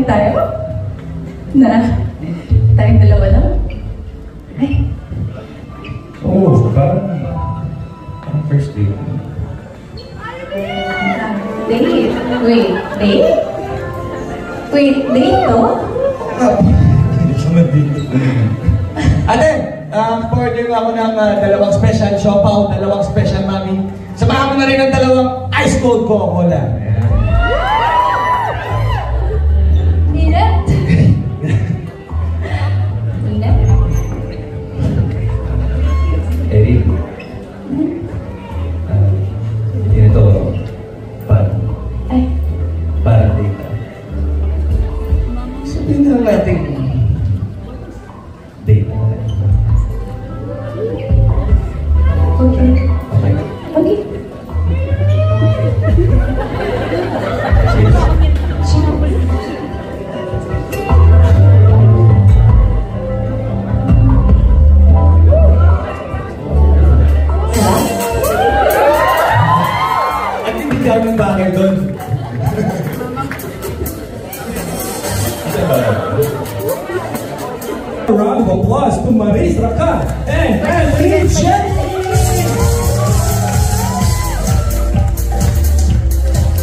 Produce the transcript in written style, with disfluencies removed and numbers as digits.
Payag tayo? Na tayong dalawa lang? Ay. Oo, parang first date. Date? Wait, date? Wait, date to? Hindi siya mag-date. Ate, order nga ako ng dalawang special siopaw, dalawang special mami. Samahan mo na rin ng dalawang ice cold Coca-Cola. Init? Init? Eric, ito, para date. Sabihin na lang natin, Date. Okay. Okay. Okay. at hindi daming bagay doon. A round of applause to Maris Rakan and Anthony Chen.